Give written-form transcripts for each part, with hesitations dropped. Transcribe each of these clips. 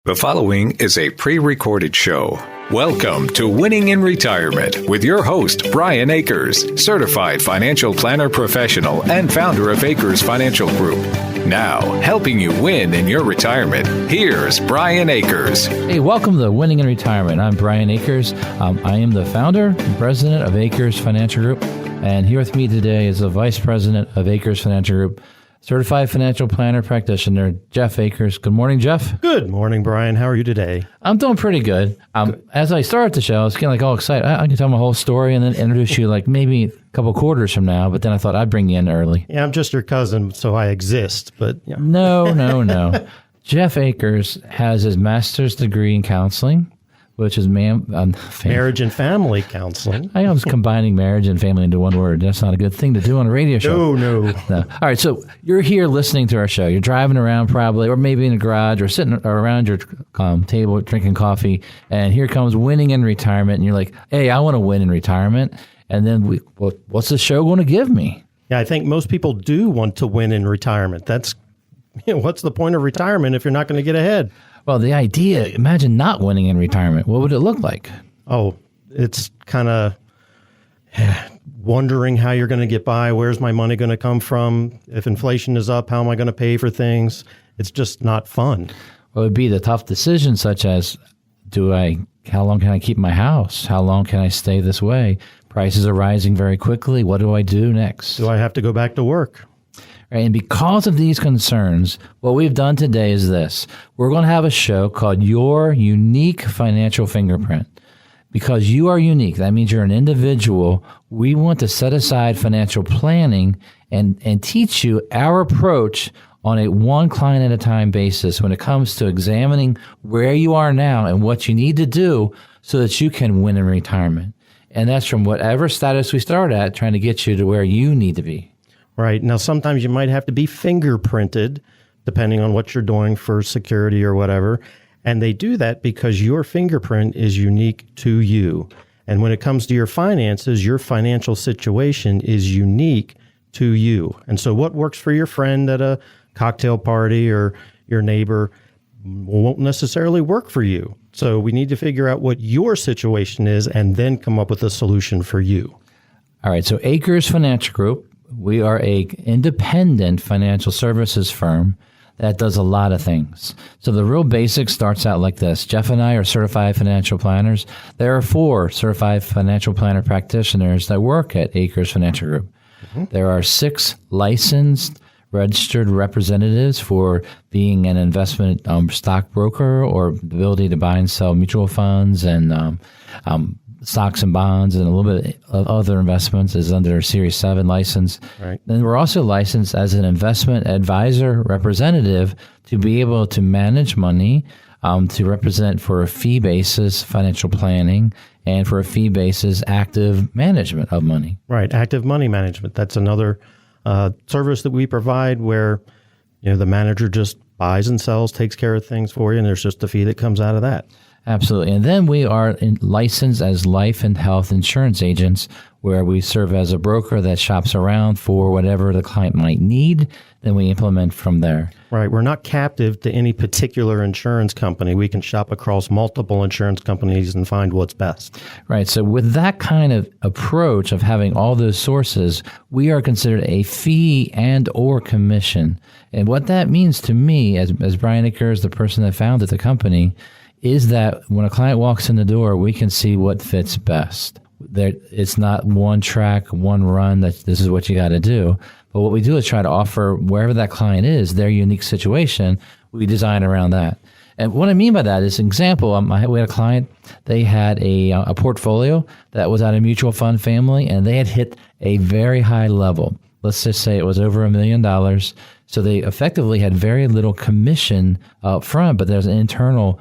The following is a pre-recorded show. Welcome to Winning in Retirement with your host, Brian Akers, certified financial planner professional and founder of Akers Financial Group. Now, helping you win in your retirement, here's Brian Akers. Hey, welcome to Winning in Retirement. I'm Brian Akers. I am the founder and president of Akers Financial Group. And here with me today is the vice president of Akers Financial Group, certified financial planner practitioner, Jeff Akers. Good morning, Jeff. Good morning, Brian. How are you today? I'm doing pretty good. As I started the show, I was getting all excited. I can tell my whole story and then introduce you maybe a couple quarters from now, but then I thought I'd bring you in early. Yeah, I'm just your cousin, so I exist, but yeah. No. Jeff Akers has his master's degree in counseling, which is marriage and family counseling. I was combining marriage and family into one word. That's not a good thing to do on a radio show. No. All right, so you're here listening to our show. You're driving around probably, or maybe in a garage, or sitting around your table drinking coffee, and here comes Winning in Retirement, and you're like, hey, I want to win in retirement. And then what's the show going to give me? Yeah, I think most people do want to win in retirement. That's, what's the point of retirement if you're not going to get ahead? Well, the idea, imagine not winning in retirement. What would it look like? Oh, it's kind of wondering how you're going to get by. Where's my money going to come from? If inflation is up, how am I going to pay for things? It's just not fun. Well, it would be the tough decisions such as, how long can I keep my house? How long can I stay this way? Prices are rising very quickly. What do I do next? Do I have to go back to work? Right, and because of these concerns, what we've done today is this. We're going to have a show called Your Unique Financial Fingerprint. Because you are unique, that means you're an individual, we want to set aside financial planning and teach you our approach on a one client at a time basis when it comes to examining where you are now and what you need to do so that you can win in retirement. And that's from whatever status we start at, trying to get you to where you need to be. Right. Now, sometimes you might have to be fingerprinted, depending on what you're doing for security or whatever. And they do that because your fingerprint is unique to you. And when it comes to your finances, your financial situation is unique to you. And so what works for your friend at a cocktail party or your neighbor won't necessarily work for you. So we need to figure out what your situation is and then come up with a solution for you. All right. So Akers Financial Group, we are a independent financial services firm that does a lot of things. So the real basics starts out like this. Jeff and I are certified financial planners. There are 4 certified financial planner practitioners that work at Akers Financial Group. Mm-hmm. There are 6 licensed registered representatives for being an investment stockbroker or the ability to buy and sell mutual funds and stocks and bonds and a little bit of other investments is under Series 7 license. Right. And we're also licensed as an investment advisor representative to be able to manage money, to represent for a fee basis financial planning and for a fee basis active management of money. Right. Active money management. That's another service that we provide where the manager just buys and sells, takes care of things for you, and there's just a fee that comes out of that. Absolutely. And then we are licensed as life and health insurance agents, where we serve as a broker that shops around for whatever the client might need. Then we implement from there. Right. We're not captive to any particular insurance company. We can shop across multiple insurance companies and find what's best. Right. So with that kind of approach of having all those sources, we are considered a fee and or commission. And what that means to me, as Brian Akers, the person that founded the company, is that when a client walks in the door, we can see what fits best. It's not one track, one run, that this is what you got to do. But what we do is try to offer wherever that client is, their unique situation, we design around that. And what I mean by that is, example, we had a client, they had a portfolio that was at a mutual fund family, and they had hit a very high level. Let's just say it was over $1 million. So they effectively had very little commission up front, but there's an internal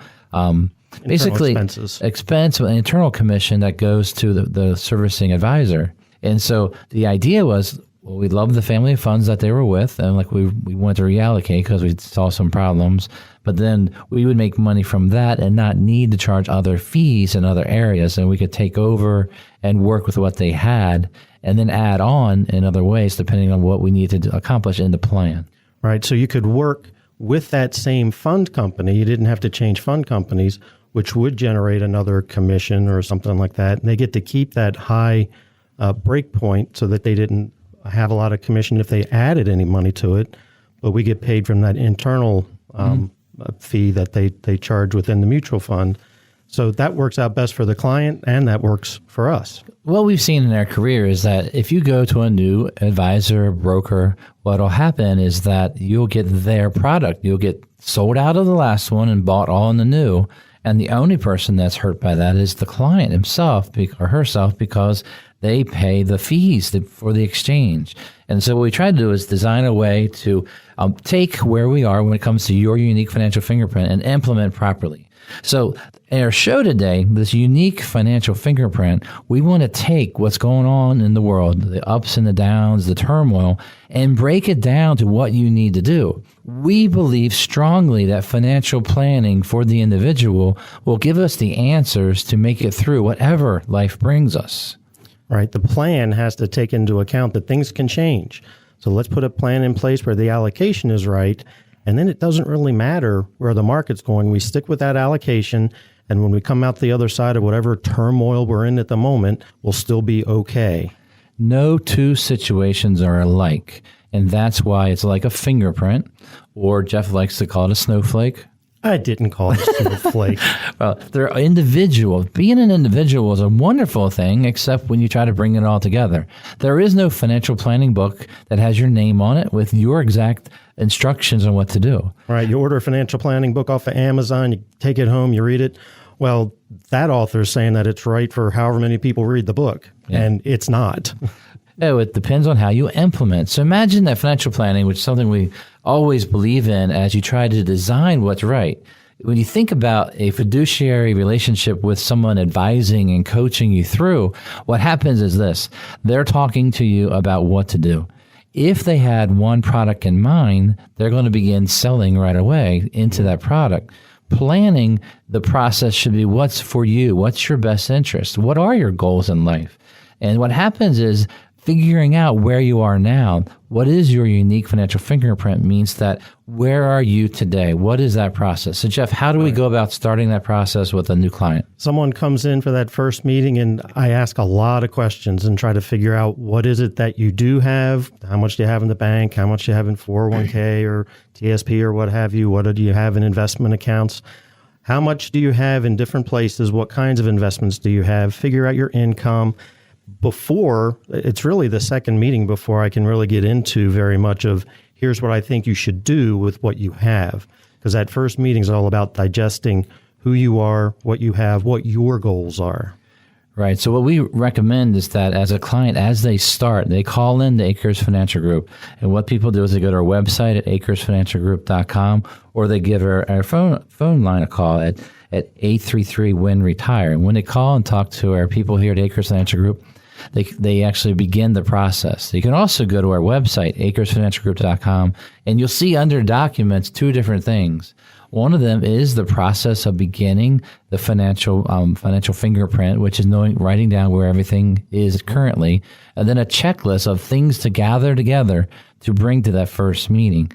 basically expense, an internal commission that goes to the servicing advisor. And so the idea was, well, we loved the family of funds that they were with, and we wanted to reallocate because we saw some problems. But then we would make money from that and not need to charge other fees in other areas, and we could take over and work with what they had and then add on in other ways depending on what we need to accomplish in the plan. Right. So you could work with that same fund company. You didn't have to change fund companies, which would generate another commission or something like that. And they get to keep that high break point so that they didn't have a lot of commission if they added any money to it. But we get paid from that internal fee that they charge within the mutual fund. So that works out best for the client, and that works for us. What we've seen in our career is that if you go to a new advisor, broker, what will happen is that you'll get their product. You'll get sold out of the last one and bought all in the new. And the only person that's hurt by that is the client himself or herself, because they pay the fees for the exchange. And so what we try to do is design a way to take where we are when it comes to your unique financial fingerprint and implement properly. So in our show today, this unique financial fingerprint, we want to take what's going on in the world, the ups and the downs, the turmoil, and break it down to what you need to do. We believe strongly that financial planning for the individual will give us the answers to make it through whatever life brings us. Right. The plan has to take into account that things can change. So let's put a plan in place where the allocation is right. And then it doesn't really matter where the market's going. We stick with that allocation. And when we come out the other side of whatever turmoil we're in at the moment, we'll still be okay. No two situations are alike. And that's why it's like a fingerprint, or Jeff likes to call it a snowflake. I didn't call it a snowflake. Well, they're individual. Being an individual is a wonderful thing, except when you try to bring it all together. There is no financial planning book that has your name on it with your exact instructions on what to do. Right. You order a financial planning book off of Amazon, you take it home, you read it. Well, that author's saying that it's right for however many people read the book, and it's not. Oh, it depends on how you implement. So imagine that financial planning, which is something we always believe in as you try to design what's right. When you think about a fiduciary relationship with someone advising and coaching you through, what happens is this. They're talking to you about what to do. If they had one product in mind, they're going to begin selling right away into that product. Planning the process should be what's for you, what's your best interest, what are your goals in life. And what happens is figuring out where you are now, what is your unique financial fingerprint means that where are you today? What is that process? So Jeff, how do we go about starting that process with a new client? Someone comes in for that first meeting and I ask a lot of questions and try to figure out what is it that you do have, how much do you have in the bank, how much do you have in 401k or TSP or what have you, what do you have in investment accounts, how much do you have in different places, what kinds of investments do you have, figure out your income. Before, it's really the second meeting before I can really get into very much of here's what I think you should do with what you have. Because that first meeting is all about digesting who you are, what you have, what your goals are. Right. So what we recommend is that as a client, as they start, they call in the Akers Financial Group. And what people do is they go to our website at akersfinancialgroup.com, or they give our phone line a call at 833-WIN-RETIRE. And when they call and talk to our people here at Akers Financial Group, they actually begin the process. You can also go to our website, akersfinancialgroup.com, and you'll see under documents two different things. One of them is the process of beginning the financial fingerprint, which is writing down where everything is currently, and then a checklist of things to gather together to bring to that first meeting.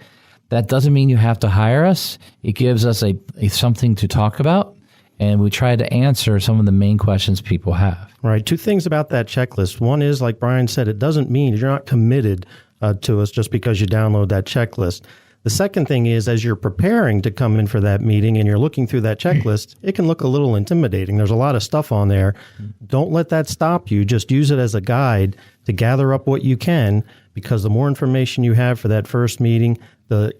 That doesn't mean you have to hire us. It gives us a something to talk about, and we try to answer some of the main questions people have. Right. Two things about that checklist. One is, like Brian said, it doesn't mean you're not committed to us just because you download that checklist. The second thing is, as you're preparing to come in for that meeting and you're looking through that checklist, it can look a little intimidating. There's a lot of stuff on there. Don't let that stop you. Just use it as a guide to gather up what you can, because the more information you have for that first meeting, the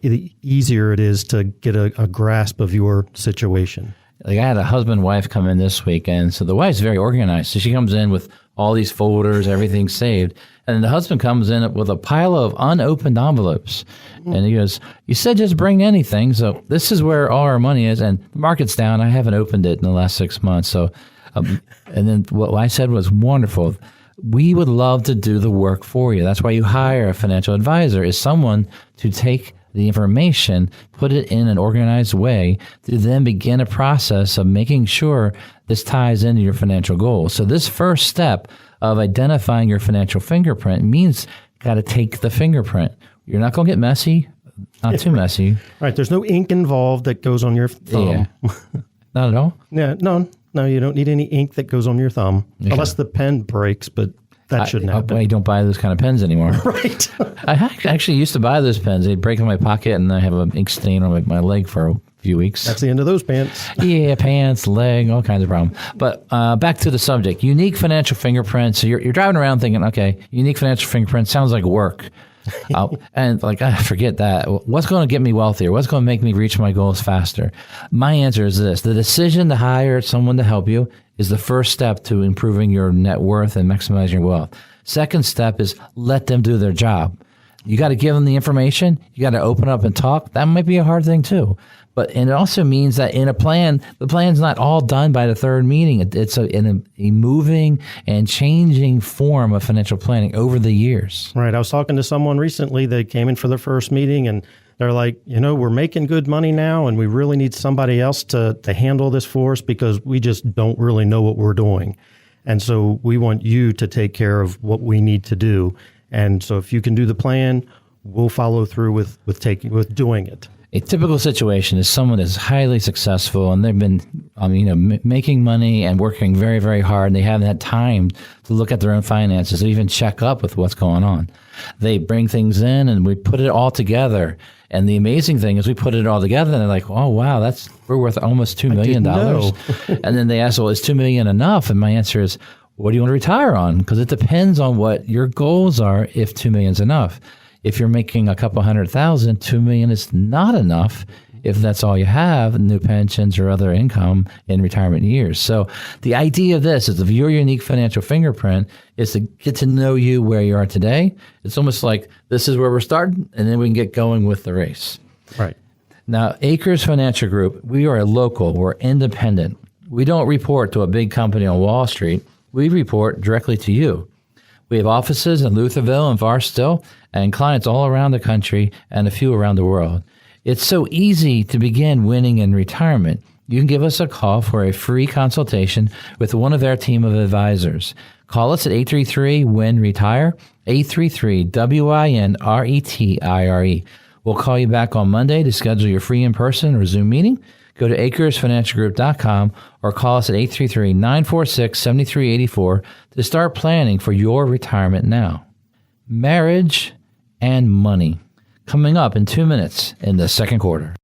easier it is to get a grasp of your situation. Like I had a husband and wife come in this week, and so the wife's very organized. So she comes in with all these folders, everything saved. And the husband comes in with a pile of unopened envelopes. And he goes, you said just bring anything. So this is where all our money is. And the market's down. I haven't opened it in the last 6 months. So, and then what I said was wonderful. We would love to do the work for you. That's why you hire a financial advisor, is someone to take the information, put it in an organized way to then begin a process of making sure this ties into your financial goals. So this first step of identifying your financial fingerprint means you got to take the fingerprint. You're not going to get messy. not too messy. Right. There's no ink involved that goes on your thumb. Yeah. Not at all? Yeah. No, you don't need any ink that goes on your thumb unless the pen breaks, but that shouldn't happen. I don't buy those kind of pens anymore. Right. I actually used to buy those pens. They'd break in my pocket, and I have an ink stain on my leg for a few weeks. That's the end of those pants. Yeah, pants, leg, all kinds of problems. But back to the subject, unique financial fingerprints. So you're driving around thinking, okay, unique financial fingerprint sounds like work. And forget that. What's going to get me wealthier? What's going to make me reach my goals faster? My answer is this. The decision to hire someone to help you is the first step to improving your net worth and maximizing your wealth. Second step is let them do their job. You got to give them the information. You got to open up and talk. That might be a hard thing too. And it also means that in a plan, the plan's not all done by the third meeting. It's a moving and changing form of financial planning over the years. Right. I was talking to someone recently. They came in for their first meeting, and they're like, we're making good money now, and we really need somebody else to handle this for us because we just don't really know what we're doing. And so we want you to take care of what we need to do. And so if you can do the plan, we'll follow through with doing it. A typical situation is someone is highly successful and they've been, making money and working very, very hard, and they haven't had time to look at their own finances or even check up with what's going on. They bring things in and we put it all together. And the amazing thing is we put it all together and they're like, oh, wow, we're worth almost $2 million. And then they ask, well, is $2 million enough? And my answer is, what do you want to retire on? Because it depends on what your goals are if $2 million is enough. If you're making a couple $100,000, $2 million is not enough if that's all you have, new pensions or other income in retirement years. So the idea of this is of your unique financial fingerprint is to get to know you where you are today. It's almost like this is where we're starting, and then we can get going with the race. Right. Now, Akers Financial Group, we are a local, we're independent. We don't report to a big company on Wall Street. We report directly to you. We have offices in Lutherville and Barstow and clients all around the country and a few around the world. It's so easy to begin winning in retirement. You can give us a call for a free consultation with one of our team of advisors. Call us at 833-WIN-RETIRE, 833-WIN-RETIRE. We'll call you back on Monday to schedule your free in-person or Zoom meeting. Go to AkersFinancialGroup.com or call us at 833-946-7384 to start planning for your retirement now. Marriage and money. Coming up in 2 minutes in the second quarter.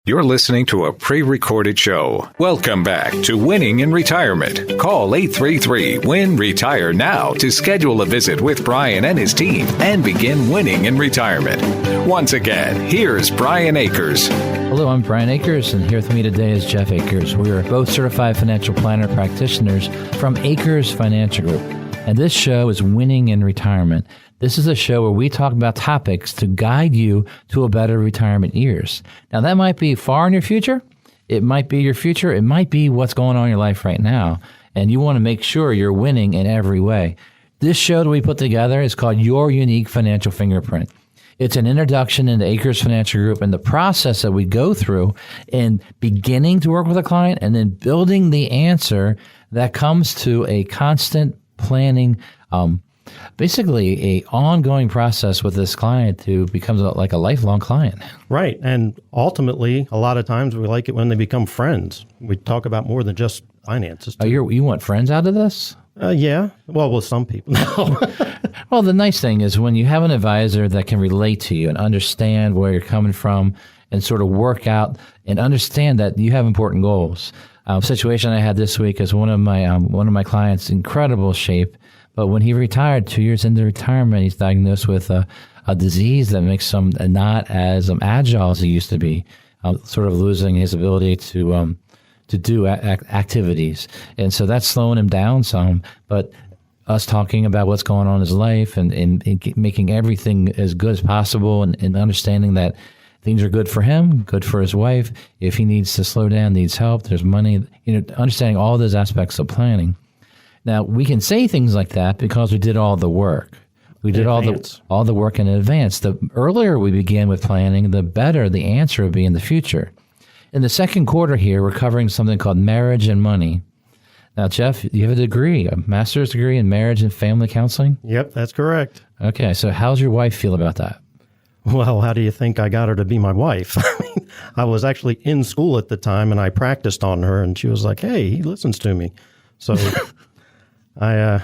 You're listening to a pre-recorded show. Welcome back to Winning in Retirement. Call 833-WIN-RETIRE now to schedule a visit with Brian and his team and begin winning in retirement. Once again, here's Brian Akers. Hello, I'm Brian Akers, and here with me today is Jeff Akers. We are both certified financial planner practitioners from Akers Financial Group, and this show is Winning in Retirement. This is a show where we talk about topics to guide you to a better retirement years. Now, that might be far in your future. It might be your future. It might be what's going on in your life right now. And you want to make sure you're winning in every way. This show that we put together is called Your Unique Financial Fingerprint. It's an introduction into Akers Financial Group and the process that we go through in beginning to work with a client and then building the answer that comes to a constant planning, basically a ongoing process with this client who becomes like a lifelong client. Right. And ultimately, a lot of times we like it when they become friends. We talk about more than just finances. Oh, you want friends out of this? Yeah. Well, with some people. Well, the nice thing is when you have an advisor that can relate to you and understand where you're coming from and sort of work out and understand that you have important goals. Situation I had this week is one of my clients, incredible shape. But when he retired, 2 years into retirement, he's diagnosed with a disease that makes him not as agile as he used to be, sort of losing his ability to do activities. And so that's slowing him down some. But us talking about what's going on in his life and making everything as good as possible and understanding that things are good for him, good for his wife. If he needs to slow down, needs help, there's money, understanding all those aspects of planning. Now, we can say things like that because we did all the work. We did all the work in advance. The earlier we begin with planning, the better the answer will be in the future. In the second quarter here, we're covering something called marriage and money. Now, Jeff, you have a master's degree in marriage and family counseling? Yep, that's correct. Okay, so how's your wife feel about that? Well, how do you think I got her to be my wife? I was actually in school at the time, and I practiced on her, and she was like, hey, he listens to me. So I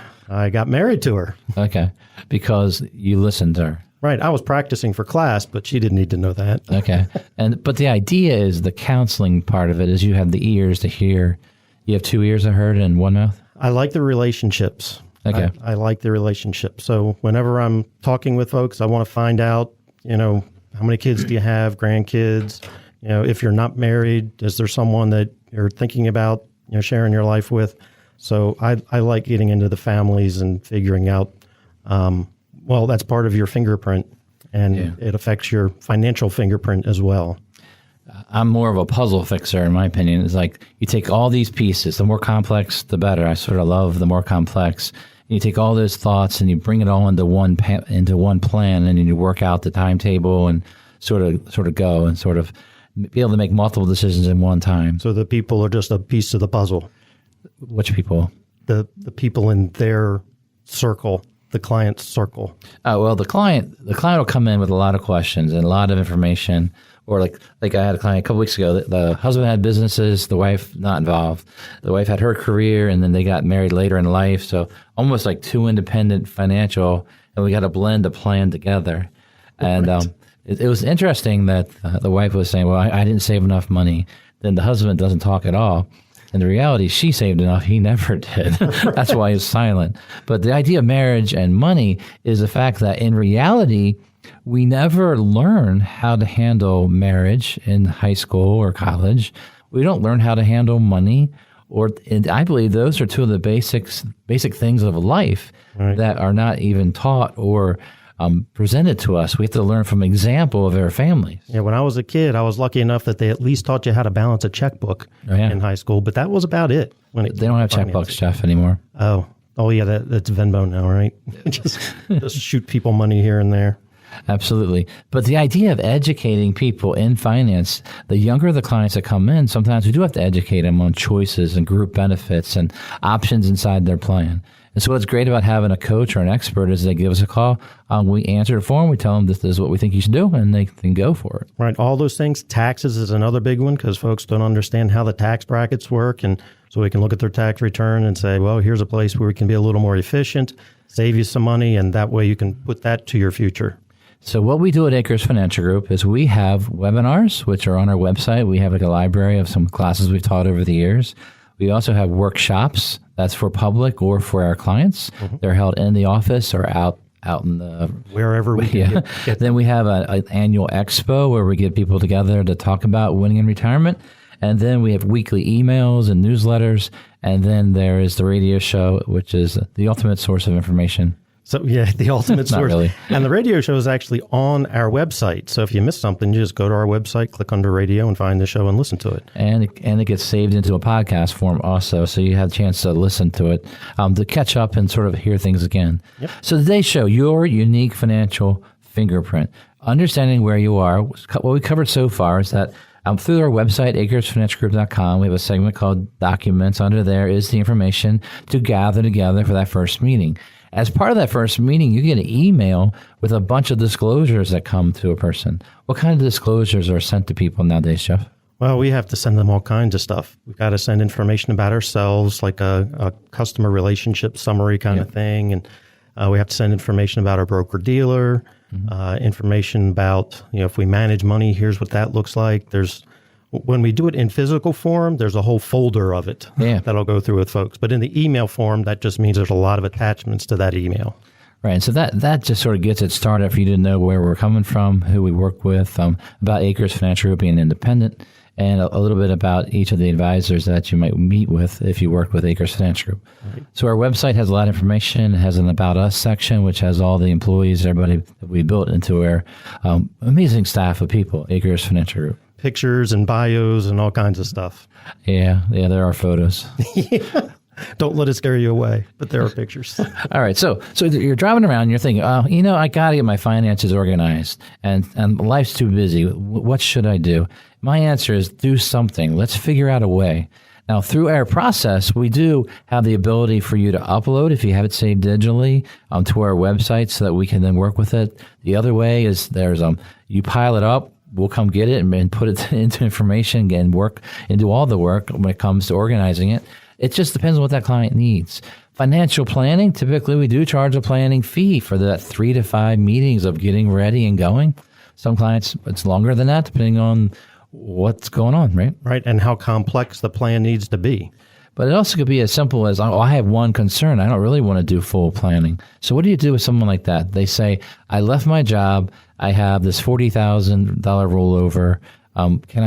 got married to her. Okay, because you listened to her. Right. I was practicing for class, but she didn't need to know that. Okay. But the idea is the counseling part of it is you have the ears to hear. You have 2 ears, I heard, and one mouth? I like the relationships. Okay. I like the relationship. So whenever I'm talking with folks, I want to find out, how many kids do you have, grandkids? If you're not married, is there someone that you're thinking about, sharing your life with? So I like getting into the families and figuring out, that's part of your fingerprint, and it affects your financial fingerprint as well. I'm more of a puzzle fixer, in my opinion. It's like you take all these pieces, the more complex, the better. I sort of love the more complex. You take all those thoughts and you bring it all into one plan, and then you work out the timetable and sort of go and sort of be able to make multiple decisions in one time. So the people are just a piece of the puzzle. Which people? The people in their circle, the client's circle. Oh, well, the client will come in with a lot of questions and a lot of information. Or like I had a client a couple weeks ago. The husband had businesses, the wife not involved. The wife had her career, and then they got married later in life. So almost like two independent financial, and we got to blend a plan together. And it was interesting that the wife was saying, well, I didn't save enough money. Then the husband doesn't talk at all. And the reality, she saved enough. He never did. That's why he's silent. But the idea of marriage and money is the fact that in reality, we never learn how to handle marriage in high school or college. We don't learn how to handle money, and I believe those are two of the basic things of life that are not even taught or presented to us. We have to learn from example of our families. Yeah, when I was a kid, I was lucky enough that they at least taught you how to balance a checkbook in high school, but that was about it. They don't have checkbooks, Jeff, anymore. Oh yeah, that's Venmo now, right? just shoot people money here and there. Absolutely. But the idea of educating people in finance, the younger the clients that come in, sometimes we do have to educate them on choices and group benefits and options inside their plan. And so what's great about having a coach or an expert is they give us a call. We answer it for them. We tell them this is what we think you should do, and they can go for it. Right. All those things. Taxes is another big one because folks don't understand how the tax brackets work. And so we can look at their tax return and say, well, here's a place where we can be a little more efficient, save you some money, and that way you can put that to your future. So what we do at Akers Financial Group is we have webinars, which are on our website. We have like a library of some classes we've taught over the years. We also have workshops. That's for public or for our clients. Mm-hmm. They're held in the office or out in the... Wherever we can get. Then we have an annual expo where we get people together to talk about winning in retirement. And then we have weekly emails and newsletters. And then there is the radio show, which is the ultimate source of information. So, yeah, the ultimate source. Not really. And the radio show is actually on our website. So if you miss something, you just go to our website, click under radio, and find the show and listen to it. And it gets saved into a podcast form also, so you have a chance to listen to it, to catch up and sort of hear things again. Yep. So today's show, your unique financial fingerprint. Understanding where you are. What we covered so far is that through our website, akersfinancialgroup.com, we have a segment called Documents. Under there is the information to gather together for that first meeting. As part of that first meeting, you get an email with a bunch of disclosures that come to a person. What kind of disclosures are sent to people nowadays, Jeff? Well, we have to send them all kinds of stuff. We've got to send information about ourselves, like a customer relationship summary kind of thing. And we have to send information about our broker-dealer, information about, if we manage money, here's what that looks like. When we do it in physical form, there's a whole folder of it that'll go through with folks. But in the email form, that just means there's a lot of attachments to that email. Right. And so that just sort of gets it started if you didn't know where we're coming from, who we work with, about Akers Financial Group being independent, and a little bit about each of the advisors that you might meet with if you work with Akers Financial Group. Right. So our website has a lot of information. It has an About Us section, which has all the employees, everybody that we built into our amazing staff of people, Akers Financial Group. Pictures and bios and all kinds of stuff. Yeah, there are photos. Don't let it scare you away, but there are pictures. All right, so you're driving around and you're thinking, I got to get my finances organized, and life's too busy. What should I do? My answer is do something. Let's figure out a way. Now, through our process, we do have the ability for you to upload, if you have it saved digitally, to our website so that we can then work with it. The other way is you pile it up, we'll come get it and put it into information and work and do all the work when it comes to organizing it. It just depends on what that client needs. Financial planning, typically we do charge a planning fee for that 3 to 5 meetings of getting ready and going. Some clients, it's longer than that, depending on what's going on, right? Right, and how complex the plan needs to be. But it also could be as simple as, I have one concern. I don't really want to do full planning. So what do you do with someone like that? They say, I left my job. I have this $40,000 rollover. Can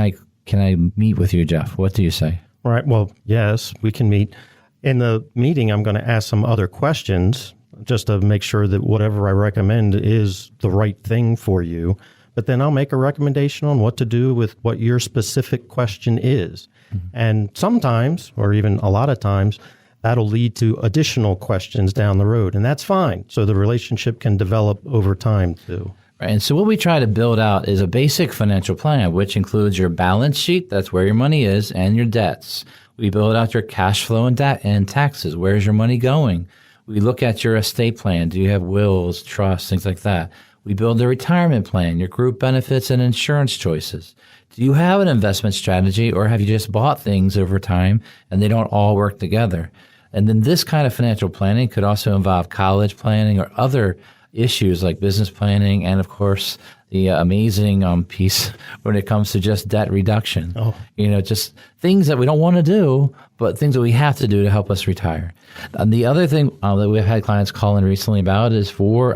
I meet with you, Jeff? What do you say? All right, well, yes, we can meet. In the meeting, I'm going to ask some other questions just to make sure that whatever I recommend is the right thing for you. But then I'll make a recommendation on what to do with what your specific question is. Mm-hmm. And sometimes, or even a lot of times, that'll lead to additional questions down the road. And that's fine. So the relationship can develop over time too. Right. And so what we try to build out is a basic financial plan, which includes your balance sheet, that's where your money is, and your debts. We build out your cash flow and taxes. Where's your money going? We look at your estate plan. Do you have wills, trusts, things like that? We build a retirement plan, your group benefits and insurance choices. Do you have an investment strategy, or have you just bought things over time and they don't all work together? And then this kind of financial planning could also involve college planning or other issues like business planning, and of course the amazing piece when it comes to just debt reduction. Just things that we don't want to do, but things that we have to do to help us retire. And the other thing that we've had clients call in recently about is for,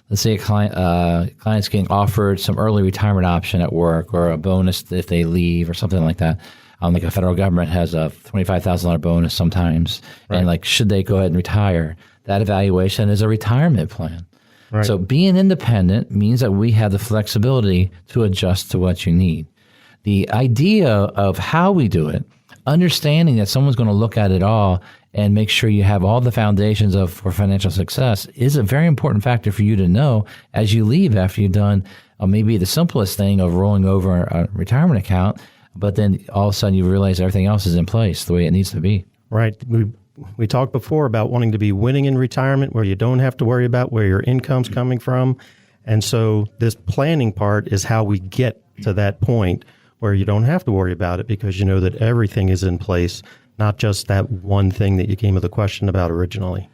let's say a client's getting offered some early retirement option at work, or a bonus if they leave, or something like that. Like a federal government has a $25,000 bonus sometimes, right. And should they go ahead and retire? That evaluation is a retirement plan. Right. So being independent means that we have the flexibility to adjust to what you need. The idea of how we do it, understanding that someone's going to look at it all and make sure you have all the foundations for financial success, is a very important factor for you to know as you leave after you've done maybe the simplest thing of rolling over a retirement account, but then all of a sudden you realize everything else is in place the way it needs to be. Right. We talked before about wanting to be winning in retirement, where you don't have to worry about where your income's coming from. And so this planning part is how we get to that point where you don't have to worry about it, because you know that everything is in place, not just that one thing that you came with a question about originally.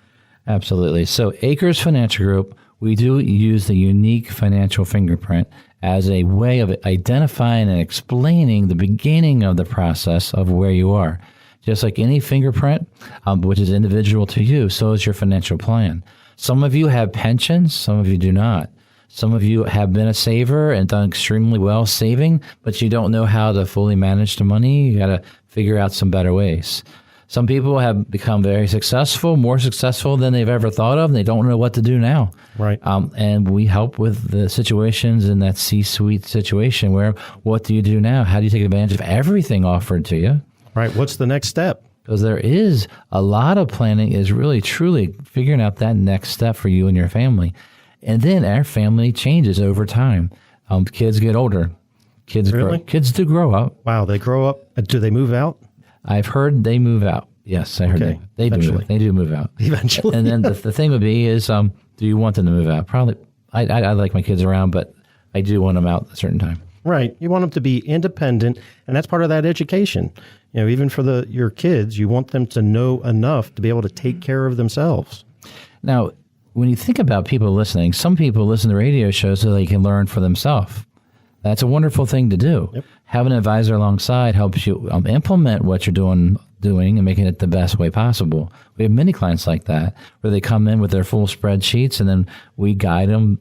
Absolutely. So Akers Financial Group, we do use the unique financial fingerprint as a way of identifying and explaining the beginning of the process of where you are. Just like any fingerprint, which is individual to you, so is your financial plan. Some of you have pensions, some of you do not. Some of you have been a saver and done extremely well saving, but you don't know how to fully manage the money. You got to figure out some better ways. Some people have become very successful, more successful than they've ever thought of, and they don't know what to do now. Right. And we help with the situations in that C-suite situation where, what do you do now? How do you take advantage of everything offered to you? Right. What's the next step? Because there is a lot of planning is really, truly figuring out that next step for you and your family. And then our family changes over time. Kids get older. Kids do grow up. Wow. They grow up. Do they move out? I've heard they move out. Yes, I heard they do. They do move out. Eventually. And then the thing would be is, do you want them to move out? Probably. I like my kids around, but I do want them out at a certain time. Right. You want them to be independent, and that's part of that education. Even for your kids, you want them to know enough to be able to take care of themselves. Now, when you think about people listening, some people listen to radio shows so they can learn for themselves. That's a wonderful thing to do. Yep. Having an advisor alongside helps you implement what you're doing and making it the best way possible. We have many clients like that, where they come in with their full spreadsheets, and then we guide them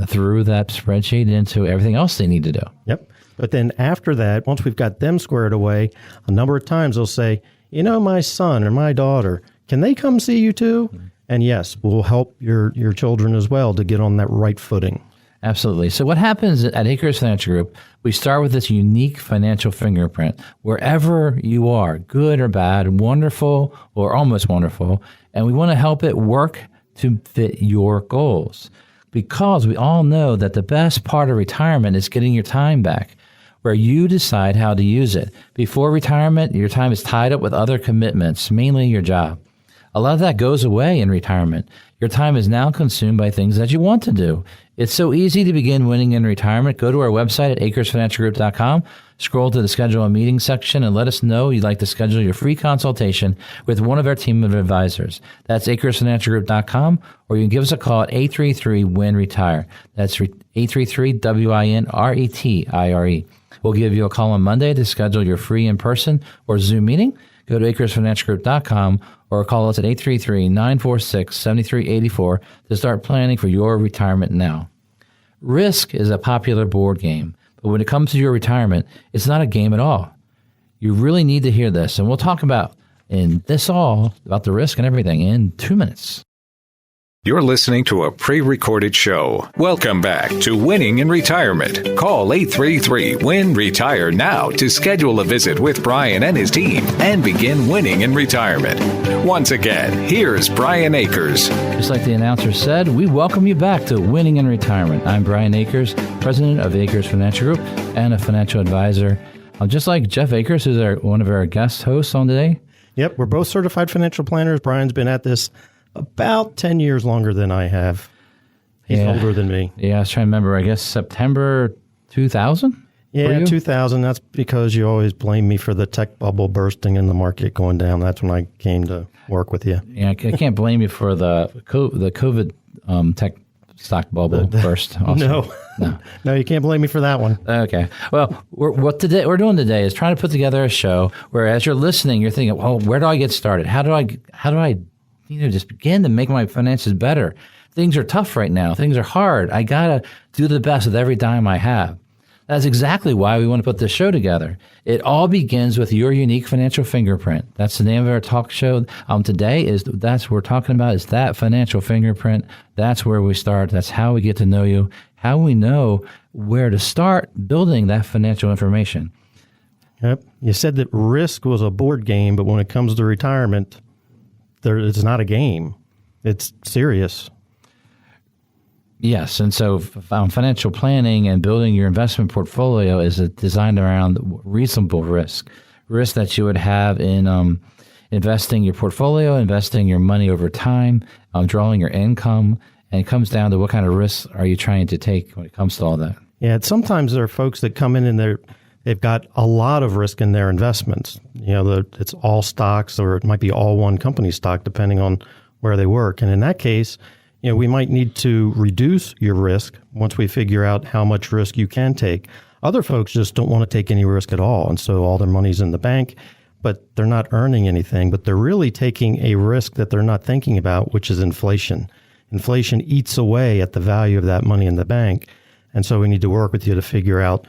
through that spreadsheet into everything else they need to do. Yep. But then after that, once we've got them squared away, a number of times they'll say, my son or my daughter, can they come see you too? Mm-hmm. And yes, we'll help your children as well to get on that right footing. Absolutely. So what happens at Akers Financial Group, we start with this unique financial fingerprint wherever you are, good or bad, wonderful or almost wonderful, and we want to help it work to fit your goals. Because we all know that the best part of retirement is getting your time back. where you decide how to use it. Before retirement, your time is tied up with other commitments, mainly your job. A lot of that goes away in retirement. Your time is now consumed by things that you want to do. It's so easy to begin winning in retirement. Go to our website at akersfinancialgroup.com, scroll to the schedule a meeting section, and let us know you'd like to schedule your free consultation with one of our team of advisors. That's akersfinancialgroup.com, or you can give us a call at 833-WIN-RETIRE. That's 833-WIN-RETIRE. We'll give you a call on Monday to schedule your free in-person or Zoom meeting. Go to akersfinancialgroup.com or call us at 833-946-7384 to start planning for your retirement now. Risk is a popular board game, but when it comes to your retirement, it's not a game at all. You really need to hear this, and we'll talk about the risk and everything in 2 minutes. You're listening to a pre-recorded show. Welcome back to Winning in Retirement. Call 833-WIN-RETIRE now to schedule a visit with Brian and his team and begin winning in retirement. Once again, here's Brian Akers. Just like the announcer said, we welcome you back to Winning in Retirement. I'm Brian Akers, president of Akers Financial Group and a financial advisor. Just like Jeff Akers, who's one of our guest hosts on today. Yep, we're both certified financial planners. Brian's been at this about 10 years longer than I have. He's older than me. Yeah, I was trying to remember. I guess September 2000? Yeah, 2000. That's because you always blame me for the tech bubble bursting and the market going down. That's when I came to work with you. Yeah, I can't blame you for the COVID tech stock bubble burst. Also. No, you can't blame me for that one. Okay. Well, what we're doing today is trying to put together a show where, as you're listening, you're thinking, well, where do I get started? How do I just begin to make my finances better? Things are tough right now. Things are hard. I got to do the best with every dime I have. That's exactly why we want to put this show together. It all begins with your unique financial fingerprint. That's the name of our talk show. Today that's what we're talking about is that financial fingerprint. That's where we start. That's how we get to know you, how we know where to start building that financial information. Yep. You said that risk was a board game, but when it comes to retirement, it's not a game. It's serious. Yes, and so financial planning and building your investment portfolio is designed around reasonable risk that you would have in investing your portfolio, investing your money over time, drawing your income, and it comes down to what kind of risks are you trying to take when it comes to all that. Yeah, sometimes there are folks that come in and they've got a lot of risk in their investments. It's all stocks, or it might be all one company stock, depending on where they work. And in that case, we might need to reduce your risk once we figure out how much risk you can take. Other folks just don't want to take any risk at all, and so all their money's in the bank, but they're not earning anything, but they're really taking a risk that they're not thinking about, which is inflation. Inflation eats away at the value of that money in the bank, and so we need to work with you to figure out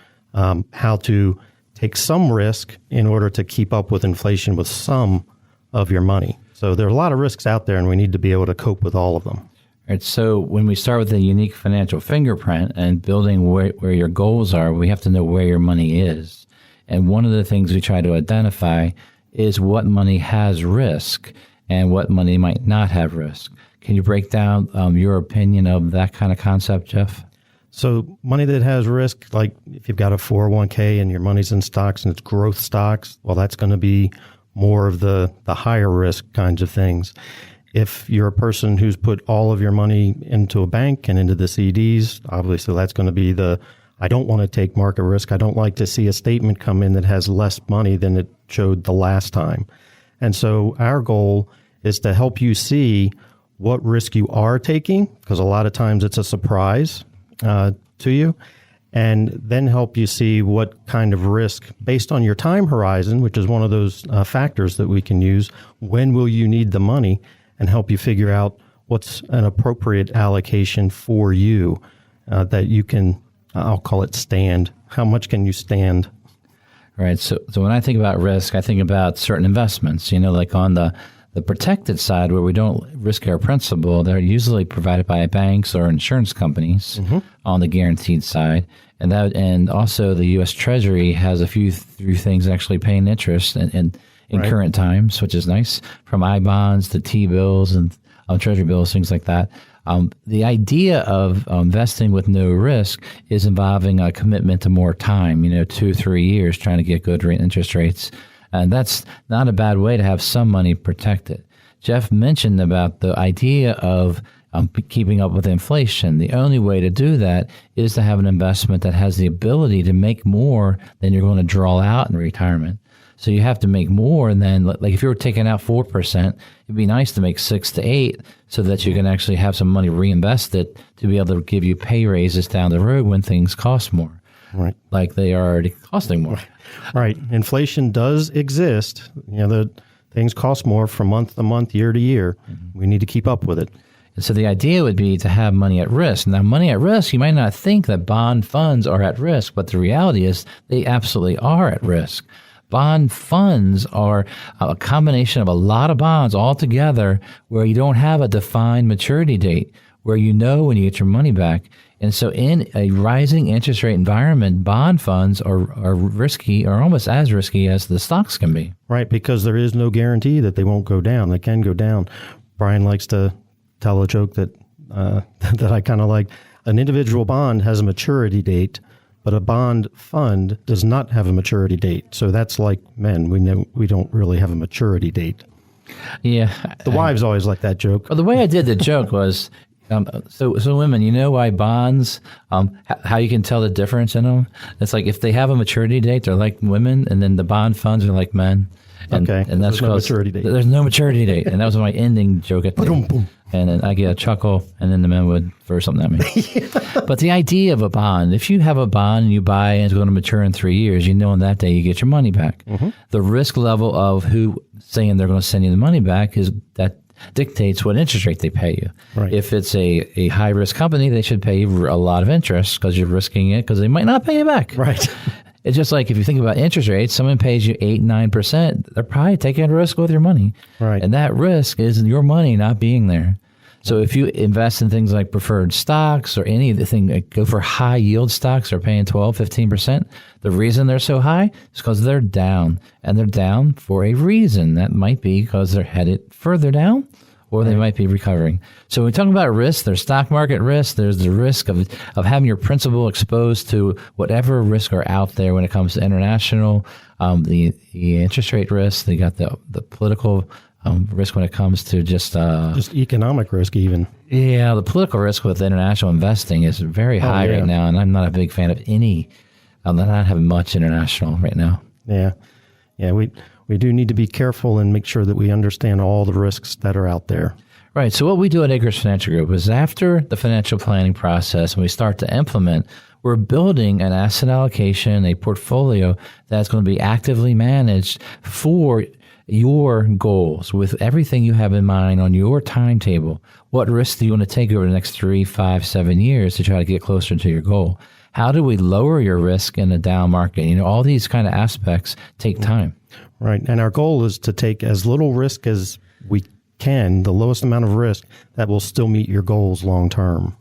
how to take some risk in order to keep up with inflation with some of your money. So there are a lot of risks out there, and we need to be able to cope with all of them. All right, so when we start with a unique financial fingerprint and building where your goals are, we have to know where your money is. And one of the things we try to identify is what money has risk and what money might not have risk. Can you break down your opinion of that kind of concept, Jeff? So money that has risk, like if you've got a 401k and your money's in stocks and it's growth stocks, well, that's going to be more of the higher risk kinds of things. If you're a person who's put all of your money into a bank and into the CDs, obviously that's going to be I don't want to take market risk. I don't like to see a statement come in that has less money than it showed the last time. And so our goal is to help you see what risk you are taking, because a lot of times it's a surprise to you, and then help you see what kind of risk, based on your time horizon, which is one of those factors that we can use, when will you need the money, and help you figure out what's an appropriate allocation for you that you can, I'll call it stand. How much can you stand? Right. So when I think about risk, I think about certain investments, like on the protected side where we don't risk our principal, they're usually provided by banks or insurance companies on the guaranteed side. And also the U.S. Treasury has a few things actually paying interest in right. current times, which is nice, from I-bonds to T-bills and Treasury bills, things like that. The idea of investing with no risk is involving a commitment to more time, 2-3 years trying to get good interest rates. And that's not a bad way to have some money protected. Jeff mentioned about the idea of keeping up with inflation. The only way to do that is to have an investment that has the ability to make more than you're going to draw out in retirement. So you have to make more than, like if you were taking out 4%, it'd be nice to make 6 to 8 so that you can actually have some money reinvested to be able to give you pay raises down the road when things cost more. Right. Like they are already costing more. Right. Inflation does exist. The things cost more from month to month, year to year. Mm-hmm. We need to keep up with it. And so the idea would be to have money at risk. Now, money at risk, you might not think that bond funds are at risk, but the reality is they absolutely are at risk. Bond funds are a combination of a lot of bonds all together where you don't have a defined maturity date, where you know when you get your money back. And so in a rising interest rate environment, bond funds are risky, or almost as risky as the stocks can be. Right, because there is no guarantee that they won't go down. They can go down. Brian likes to tell a joke that that I kind of like. An individual bond has a maturity date, but a bond fund does not have a maturity date. So that's like men. We don't really have a maturity date. Yeah. The wives always like that joke. Well, the way I did the joke was, so women, you know why bonds, how you can tell the difference in them? It's like if they have a maturity date, they're like women, and then the bond funds are like men. And, okay. And that's no maturity date. There's no maturity date. And that was my ending joke at the end. And then I get a chuckle, and then the men would throw something at me. Yeah. But the idea of a bond, if you have a bond and you buy and it's going to mature in 3 years, you know on that day you get your money back. Mm-hmm. The risk level of who saying they're going to send you the money back is that dictates what interest rate they pay you. Right. If it's a high-risk company, they should pay you a lot of interest because you're risking it because they might not pay you back. Right. It's just like if you think about interest rates, someone pays you 8-9%, they're probably taking a risk with your money. Right. And that risk is your money not being there. So if you invest in things like preferred stocks or anything, like go for high yield stocks, they're paying 12-15%. The reason they're so high is because they're down, and they're down for a reason. That might be because they're headed further down, or they might be recovering. So when we talk about risk, there's stock market risk. There's the risk of having your principal exposed to whatever risks are out there when it comes to international, the interest rate risk. They got the political risk when it comes to just economic risk even. Yeah, the political risk with international investing is very high right now, and I'm not a big fan of any. I'm not having much international right now. Yeah. We do need to be careful and make sure that we understand all the risks that are out there. Right. So what we do at Akers Financial Group is after the financial planning process and we start to implement, we're building an asset allocation, a portfolio that's going to be actively managed for your goals with everything you have in mind on your timetable. What risks do you want to take over the next 3, 5, 7 years to try to get closer to your goal? How do we lower your risk in a down market? All these kind of aspects take time. Right. And our goal is to take as little risk as we can, the lowest amount of risk that will still meet your goals long term.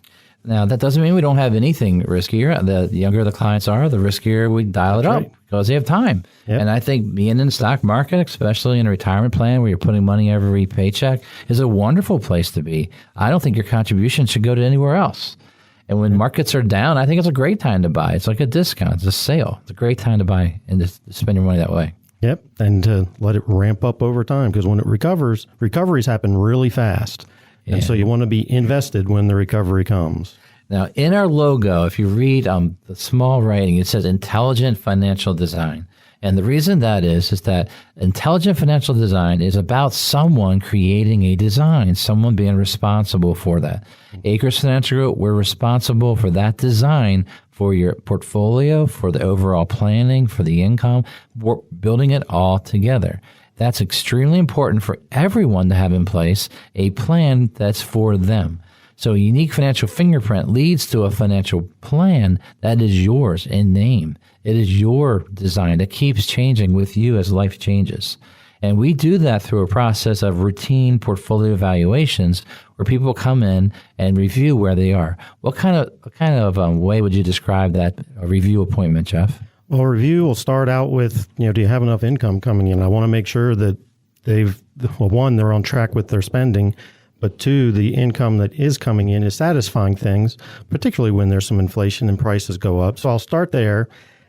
Now, that doesn't mean we don't have anything riskier. The younger the clients are, the riskier we dial it up because they have time. Yep. And I think being in the stock market, especially in a retirement plan where you're putting money every paycheck, is a wonderful place to be. I don't think your contribution should go to anywhere else. And when markets are down, I think it's a great time to buy. It's like a discount. It's a sale. It's a great time to buy and to spend your money that way. Yep, and to let it ramp up over time because when it recovers, recoveries happen really fast. Yeah. And so you want to be invested when the recovery comes. Now, in our logo, if you read the small writing, it says intelligent financial design. And the reason that is that intelligent financial design is about someone creating a design, someone being responsible for that. Akers Financial Group, we're responsible for that design for your portfolio, for the overall planning, for the income. We're building it all together. That's extremely important for everyone to have in place a plan that's for them. So a unique financial fingerprint leads to a financial plan that is yours in name. It is your design that keeps changing with you as life changes. And we do that through a process of routine portfolio evaluations where people come in and review where they are. What kind of way would you describe that review appointment, Jeff? Well, a review will start out with, do you have enough income coming in? I want to make sure that they're on track with their spending. but two, the income that is coming in is satisfying things, particularly when there's some inflation and prices go up. So I'll start there,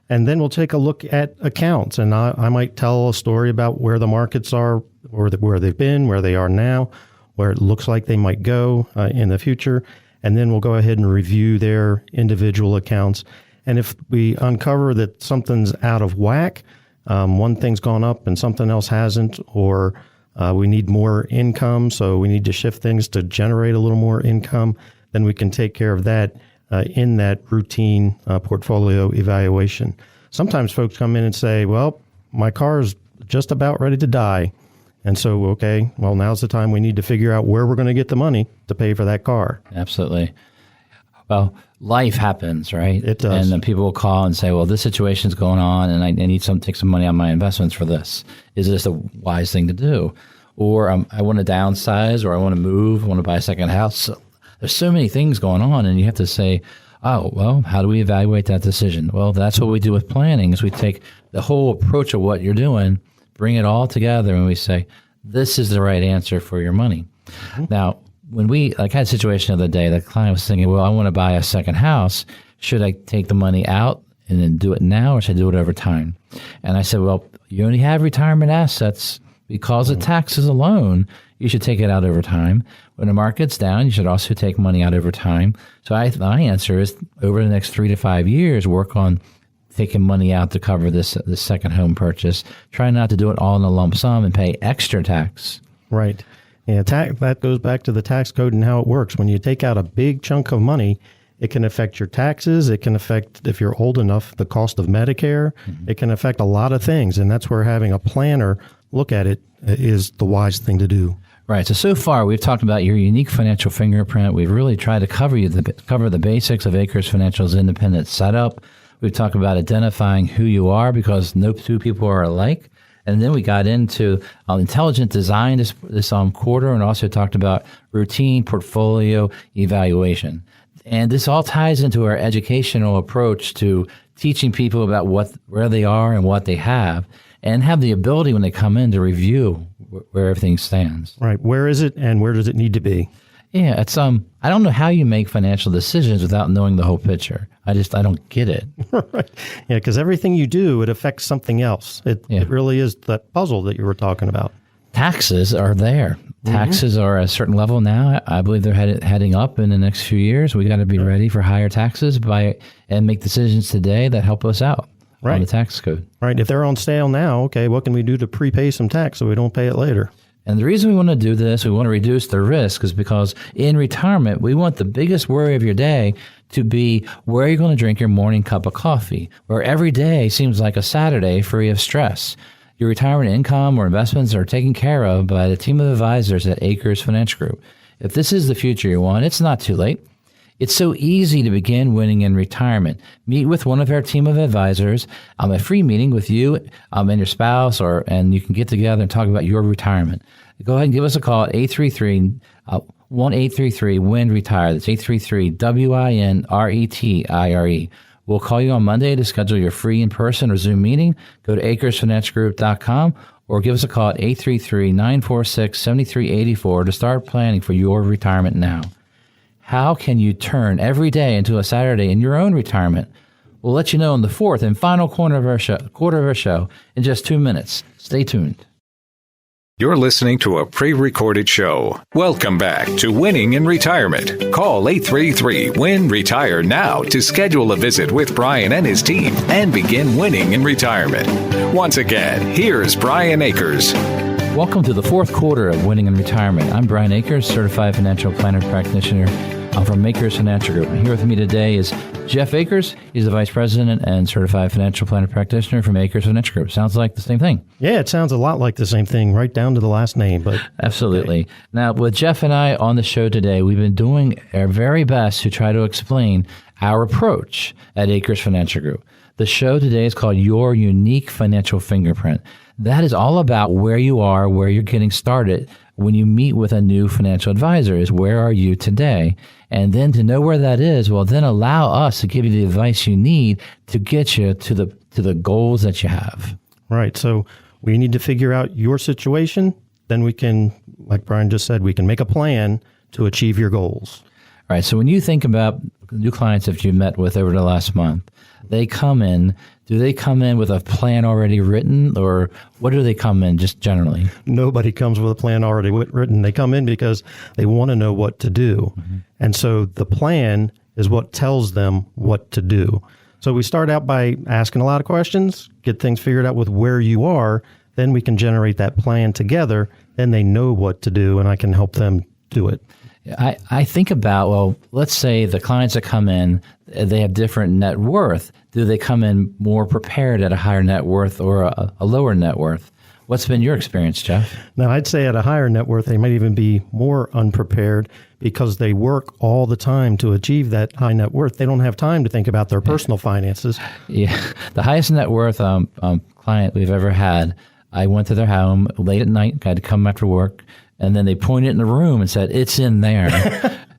and then we'll take a look at accounts. And I might tell a story about where the markets are, or where they've been, where they are now, where it looks like they might go in the future. And then we'll go ahead and review their individual accounts. And if we uncover that something's out of whack, one thing's gone up and something else hasn't, or we need more income, so we need to shift things to generate a little more income, then we can take care of that in that routine portfolio evaluation. Sometimes folks come in and say, well, my car is just about ready to die. And so, okay, well, now's the time we need to figure out where we're going to get the money to pay for that car. Absolutely. Well, life happens, right? It does. And then people will call and say, well, this situation's going on and I need to take some money on my investments for this. Is this a wise thing to do? Or I want to downsize, or I want to move, I want to buy a second house. So there's so many things going on, and you have to say, oh, well, how do we evaluate that decision? Well, that's what we do with planning, is we take the whole approach of what you're doing, bring it all together, and we say, this is the right answer for your money. Mm-hmm. Now, when we had a situation the other day, the client was thinking, well, I want to buy a second house. Should I take the money out and then do it now, or should I do it over time? And I said, well, you only have retirement assets. Because of taxes alone, you should take it out over time. When the market's down, you should also take money out over time. So my answer is, over the next 3 to 5 years, work on taking money out to cover this second home purchase. Try not to do it all in a lump sum and pay extra tax. Right. Yeah, that goes back to the tax code and how it works. When you take out a big chunk of money, it can affect your taxes. It can affect, if you're old enough, the cost of Medicare. Mm-hmm. It can affect a lot of things, and that's where having a planner look at it is the wise thing to do. Right. So far, we've talked about your unique financial fingerprint. We've really tried to cover the basics of Akers Financial's independent setup. We've talked about identifying who you are, because no two people are alike. And then we got into intelligent design this quarter, and also talked about routine portfolio evaluation. And this all ties into our educational approach to teaching people about where they are and what they have, and have the ability when they come in to review where everything stands. Right. Where is it and where does it need to be? Yeah, it's I don't know how you make financial decisions without knowing the whole picture. I don't get it. Right. Yeah, because everything you do, it affects something else. It really is that puzzle that you were talking about. Taxes are there. Taxes are at a certain level now. I believe they're heading up in the next few years. We got to be ready for higher taxes and make decisions today that help us out. Right. On the tax code. Right. If they're on sale now, okay, what can we do to prepay some tax so we don't pay it later? And the reason we want to do this, we want to reduce the risk, is because in retirement, we want the biggest worry of your day to be where you're going to drink your morning cup of coffee, where every day seems like a Saturday free of stress. Your retirement income or investments are taken care of by the team of advisors at Akers Financial Group. If this is the future you want, it's not too late. It's so easy to begin winning in retirement. Meet with one of our team of advisors. A free meeting with you and your spouse, and you can get together and talk about your retirement. Go ahead and give us a call at 833-WIN-RETIRE. That's 833-WIN-RETIRE. We'll call you on Monday to schedule your free in-person or Zoom meeting. Go to AkersFinancialGroup.com or give us a call at 833-946-7384 to start planning for your retirement now. How can you turn every day into a Saturday in your own retirement? We'll let you know in the fourth and final quarter of our show in just 2 minutes. Stay tuned. You're listening to a pre-recorded show. Welcome back to Winning in Retirement. Call 833-WIN-RETIRE now to schedule a visit with Brian and his team and begin winning in retirement. Once again, here's Brian Akers. Welcome to the fourth quarter of Winning in Retirement. I'm Brian Akers, Certified Financial Planner Practitioner. I'm from Akers Financial Group. And here with me today is Jeff Akers. He's the Vice President and Certified Financial Planner Practitioner from Akers Financial Group. Sounds like the same thing. Yeah, it sounds a lot like the same thing, right down to the last name. But absolutely. Okay. Now, with Jeff and I on the show today, we've been doing our very best to try to explain our approach at Akers Financial Group. The show today is called Your Unique Financial Fingerprint. That is all about where you are, where you're getting started when you meet with a new financial advisor, is where are you today? And then to know where that is, well, then allow us to give you the advice you need to get you to the goals that you have. Right. So we need to figure out your situation. Then we can like Brian just said, we can make a plan to achieve your goals. All right. So when you think about new clients that you met with over the last month, they come in. Do they come in with a plan already written, or what do they come in just generally? Nobody comes with a plan already written. They come in because they want to know what to do. Mm-hmm. And so the plan is what tells them what to do. So we start out by asking a lot of questions, get things figured out with where you are. Then we can generate that plan together. Then they know what to do, and I can help them do it. I think about, well, let's say the clients that come in, they have different net worth. Do they come in more prepared at a higher net worth or a lower net worth? What's been your experience, Jeff? Now, I'd say at a higher net worth, they might even be more unprepared because they work all the time to achieve that high net worth. They don't have time to think about their personal finances. Yeah. The highest net worth client we've ever had, I went to their home late at night, had to come after work, and then they pointed in the room and said, "It's in there."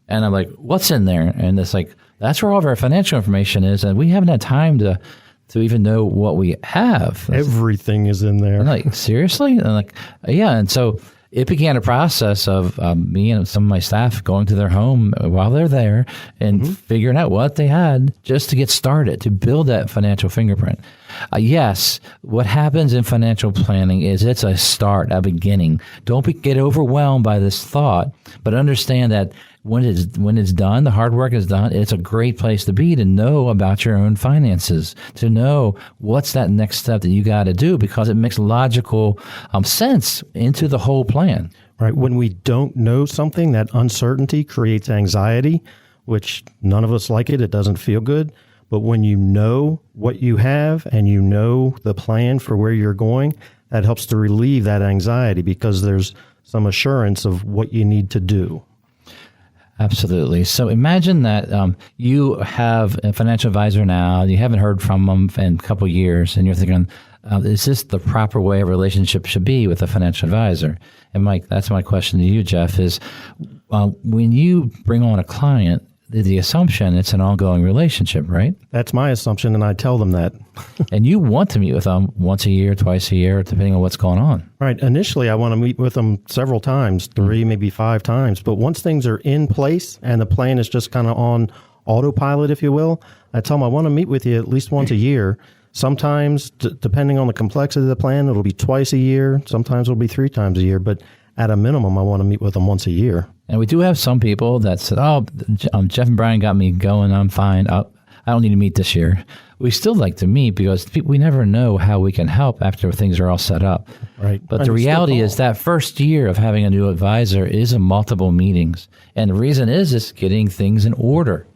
And I'm like, "What's in there?" And it's like, "That's where all of our financial information is." And we haven't had time to even know what we have. Everything is in there. I'm like, seriously? And I'm like, yeah. And so it began a process of me and some of my staff going to their home while they're there and figuring out what they had just to get started, to build that financial fingerprint. Yes, what happens in financial planning is it's a start, a beginning. Don't get overwhelmed by this thought, but understand that when it's done, the hard work is done, it's a great place to be, to know about your own finances, to know what's that next step that you got to do, because it makes logical sense into the whole plan. Right. When we don't know something, that uncertainty creates anxiety, which none of us like it. It doesn't feel good. But when you know what you have and you know the plan for where you're going, that helps to relieve that anxiety because there's some assurance of what you need to do. Absolutely. So imagine that you have a financial advisor now, you haven't heard from them in a couple of years, and you're thinking, is this the proper way a relationship should be with a financial advisor? And Mike, that's my question to you, Jeff, is when you bring on a client, the assumption it's an ongoing relationship, right? That's my assumption, and I tell them that. And you want to meet with them once a year, twice a year, depending on what's going on. Right. Initially, I want to meet with them several times, 3, maybe 5 times. But once things are in place and the plan is just kind of on autopilot, if you will, I tell them I want to meet with you at least once a year. Sometimes, depending on the complexity of the plan, it'll be twice a year. Sometimes it'll be 3 times a year. But at a minimum, I want to meet with them once a year. And we do have some people that said, Jeff and Brian got me going. I'm fine. I don't need to meet this year. We still like to meet because we never know how we can help after things are all set up. Right. But the reality is that first year of having a new advisor is a multiple meetings. And the reason is getting things in order.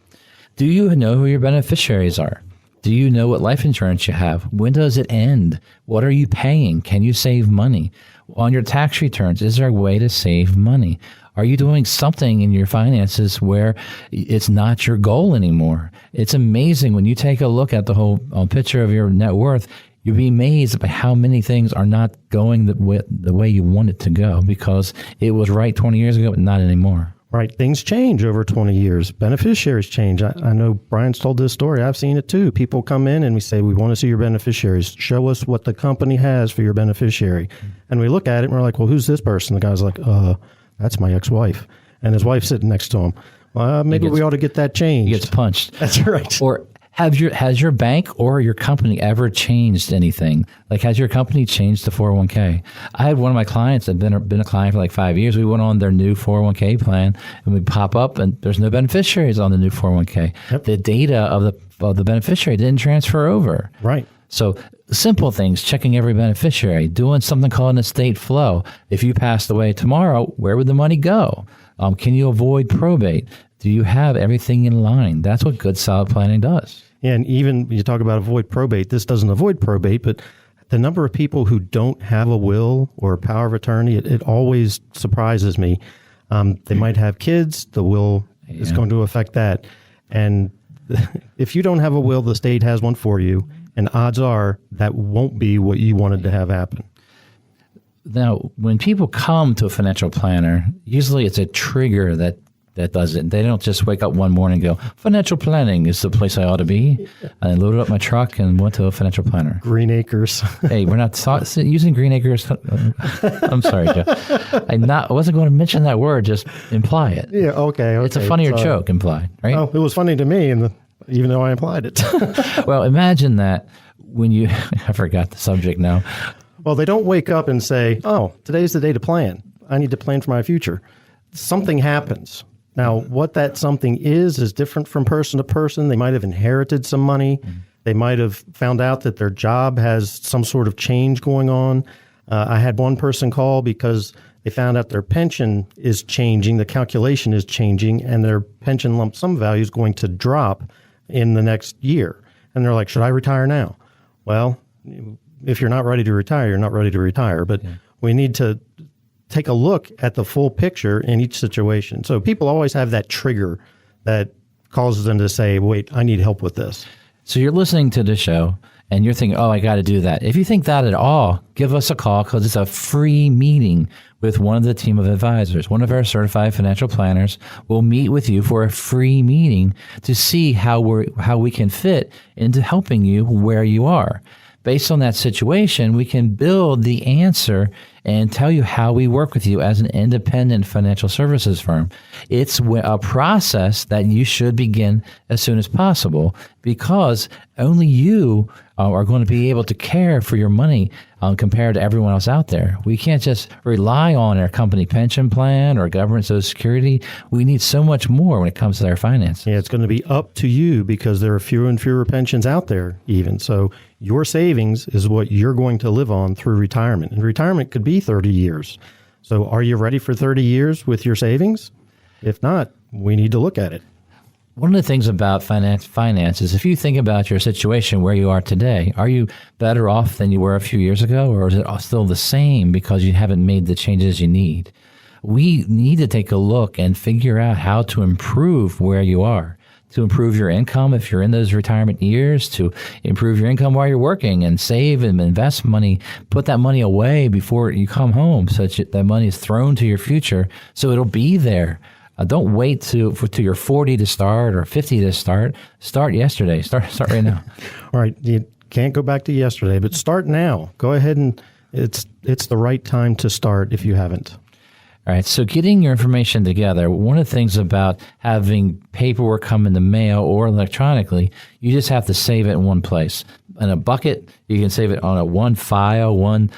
Do you know who your beneficiaries are? Do you know what life insurance you have? When does it end? What are you paying? Can you save money? On your tax returns, is there a way to save money? Are you doing something in your finances where it's not your goal anymore? It's amazing when you take a look at the whole picture of your net worth, you'll be amazed by how many things are not going the way you want it to go because it was right 20 years ago, but not anymore. Right. Things change over 20 years. Beneficiaries change. I know Brian's told this story. I've seen it too. People come in and we say, we want to see your beneficiaries. Show us what the company has for your beneficiary. And we look at it and we're like, well, who's this person? The guy's like, that's my ex-wife. And his wife's sitting next to him. Well, maybe we ought to get that changed. He gets punched. That's right. Or has your bank or your company ever changed anything? Like, has your company changed the 401k? I had one of my clients that had been a client for like 5 years. We went on their new 401k plan, and we pop up, and there's no beneficiaries on the new 401k. Yep. The data of the beneficiary didn't transfer over. Right. So simple things, checking every beneficiary, doing something called an estate flow. If you passed away tomorrow, where would the money go? Can you avoid probate? Do you have everything in line? That's what good, solid planning does. Yeah, and even you talk about avoid probate, this doesn't avoid probate, but the number of people who don't have a will or a power of attorney, it always surprises me. They might have kids, the will is going to affect that. And if you don't have a will, the state has one for you, and odds are that won't be what you wanted to have happen. Now, when people come to a financial planner, usually it's a trigger that that does it. They don't just wake up one morning and go, financial planning is the place I ought to be. And I loaded up my truck and went to a financial planner. Green Acres. Hey, we're not using Green Acres. I'm sorry, Jeff. I wasn't going to mention that word, just imply it. Yeah, okay. It's a funnier joke implied, right? Oh, it was funny to me, even though I implied it. Well, imagine that when you, I forgot the subject now. Well, they don't wake up and say, oh, today's the day to plan. I need to plan for my future. Something happens. Now, what that something is different from person to person. They might have inherited some money. Mm-hmm. They might have found out that their job has some sort of change going on. I had one person call because they found out their pension is changing, the calculation is changing, and their pension lump sum value is going to drop in the next year. And they're like, should I retire now? Well, if you're not ready to retire, you're not ready to retire. But we need to take a look at the full picture in each situation. So people always have that trigger that causes them to say, wait, I need help with this. So you're listening to the show and you're thinking, oh, I got to do that. If you think that at all, give us a call because it's a free meeting with one of the team of advisors. One of our certified financial planners will meet with you for a free meeting to see how we can fit into helping you where you are. Based on that situation, we can build the answer and tell you how we work with you as an independent financial services firm. It's a process that you should begin as soon as possible because only you are going to be able to care for your money compared to everyone else out there. We can't just rely on our company pension plan or government Social Security. We need so much more when it comes to our finances. Yeah, it's going to be up to you because there are fewer and fewer pensions out there even. So your savings is what you're going to live on through retirement. And retirement could be 30 years. So are you ready for 30 years with your savings? If not, we need to look at it. One of the things about finance is if you think about your situation where you are today, are you better off than you were a few years ago, or is it still the same because you haven't made the changes you need? We need to take a look and figure out how to improve where you are, to improve your income if you're in those retirement years, to improve your income while you're working and save and invest money, put that money away before you come home so that money is thrown to your future so it'll be there. Don't wait to you're 40 to start or 50 to start. Start yesterday. Start right now. All right. You can't go back to yesterday, but start now. Go ahead and it's the right time to start if you haven't. All right. So getting your information together, one of the things about having paperwork come in the mail or electronically, you just have to save it in one place. In a bucket, you can save it on a one file, one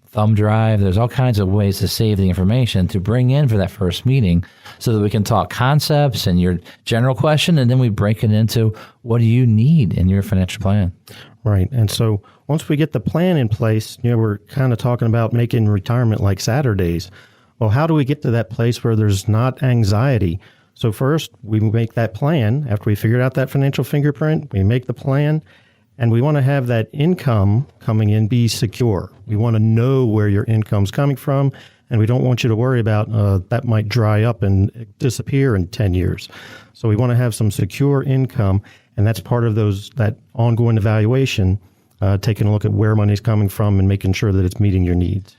thumb drive. There's all kinds of ways to save the information to bring in for that first meeting so that we can talk concepts and your general question, and then we break it into what do you need in your financial plan. Right. And so once we get the plan in place, we're kind of talking about making retirement like Saturdays. Well, how do we get to that place where there's not anxiety? So first, we make that plan. After we figured out that financial fingerprint, we make the plan. And we want to have that income coming in be secure. We want to know where your income's coming from, and we don't want you to worry about that might dry up and disappear in 10 years. So we want to have some secure income, and that's part of that ongoing evaluation, taking a look at where money's coming from and making sure that it's meeting your needs.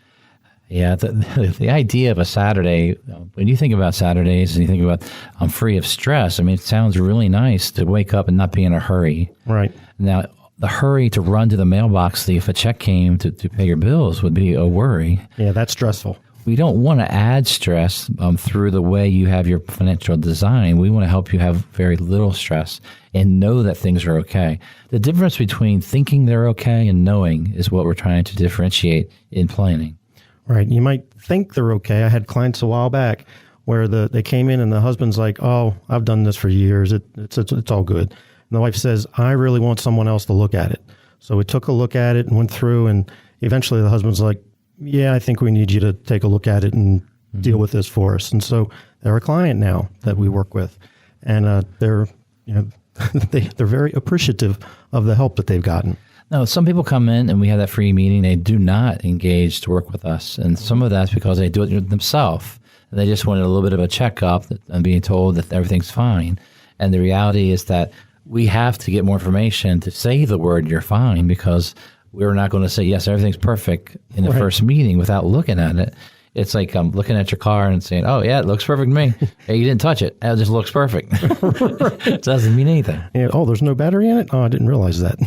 Yeah, the idea of a Saturday, when you think about Saturdays and you think about I'm free of stress, I mean, it sounds really nice to wake up and not be in a hurry. Right. Now, the hurry to run to the mailbox if a check came to pay your bills would be a worry. Yeah, that's stressful. We don't want to add stress through the way you have your financial design. We want to help you have very little stress and know that things are okay. The difference between thinking they're okay and knowing is what we're trying to differentiate in planning. Right. You might think they're okay. I had clients a while back where they came in and the husband's like, oh, I've done this for years. It's all good. And the wife says, I really want someone else to look at it. So we took a look at it and went through, and eventually the husband's like, yeah, I think we need you to take a look at it and deal with this for us. And so they're a client now that we work with, and they're very appreciative of the help that they've gotten. No, some people come in and we have that free meeting. They do not engage to work with us. And some of that's because they do it themselves. And they just wanted a little bit of a checkup and being told that everything's fine. And the reality is that we have to get more information to say the word you're fine, because we're not going to say, yes, everything's perfect in the first meeting without looking at it. It's like looking at your car and saying, oh, yeah, it looks perfect to me. Hey, you didn't touch it. It just looks perfect. It doesn't mean anything. Yeah, oh, there's no battery in it? Oh, I didn't realize that.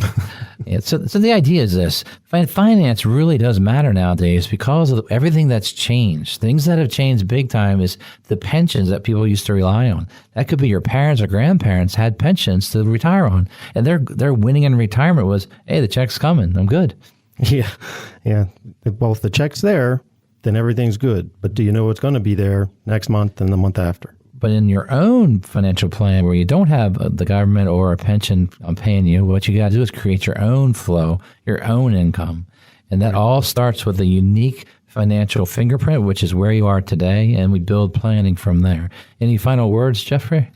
Yeah, so the idea is this. Finance really does matter nowadays because of everything that's changed. Things that have changed big time is the pensions that people used to rely on. That could be your parents or grandparents had pensions to retire on. And their winning in retirement was, hey, the check's coming. I'm good. Yeah. Well, if the check's there, then everything's good. But do you know what's going to be there next month and the month after? But in your own financial plan where you don't have the government or a pension paying you, what you got to do is create your own flow, your own income. And that all starts with a unique financial fingerprint, which is where you are today, and we build planning from there. Any final words, Jeffrey?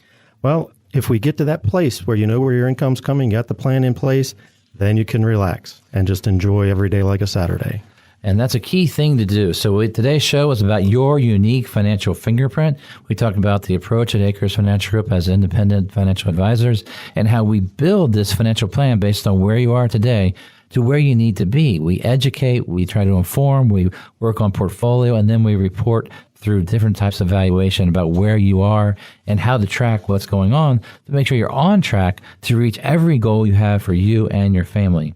Well, if we get to that place where you know where your income's coming, you got the plan in place, then you can relax and just enjoy every day like a Saturday. And that's a key thing to do. So today's show is about your unique financial fingerprint. We talked about the approach at Akers Financial Group as independent financial advisors and how we build this financial plan based on where you are today to where you need to be. We educate, we try to inform, we work on portfolio, and then we report through different types of valuation about where you are and how to track what's going on to make sure you're on track to reach every goal you have for you and your family.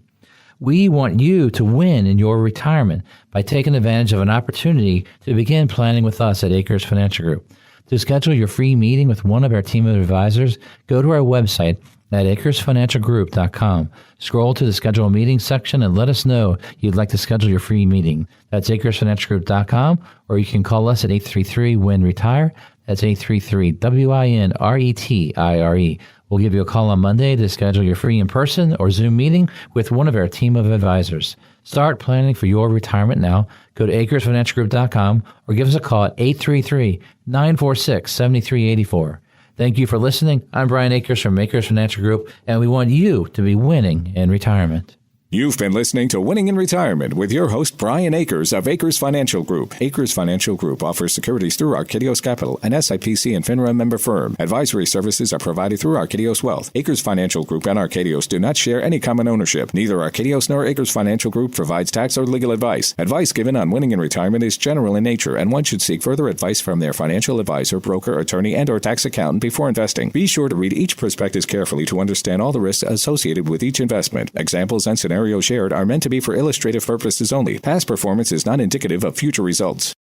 We want you to win in your retirement by taking advantage of an opportunity to begin planning with us at Akers Financial Group. To schedule your free meeting with one of our team of advisors, go to our website at akersfinancialgroup.com. Scroll to the Schedule a Meeting section and let us know you'd like to schedule your free meeting. That's akersfinancialgroup.com, or you can call us at 833-WIN-RETIRE. That's 833-WIN-RETIRE. We'll give you a call on Monday to schedule your free in-person or Zoom meeting with one of our team of advisors. Start planning for your retirement now. Go to akersfinancialgroup.com or give us a call at 833-946-7384. Thank you for listening. I'm Brian Akers from Akers Financial Group, and we want you to be winning in retirement. You've been listening to Winning in Retirement with your host, Brian Akers of Akers Financial Group. Akers Financial Group offers securities through Archidio's Capital, an SIPC and FINRA member firm. Advisory services are provided through Archidio's Wealth. Akers Financial Group and Archidio's do not share any common ownership. Neither Archidio's nor Akers Financial Group provides tax or legal advice. Advice given on winning in retirement is general in nature, and one should seek further advice from their financial advisor, broker, attorney, and or tax accountant before investing. Be sure to read each prospectus carefully to understand all the risks associated with each investment. Examples and scenarios shared are meant to be for illustrative purposes only. Past performance is not indicative of future results.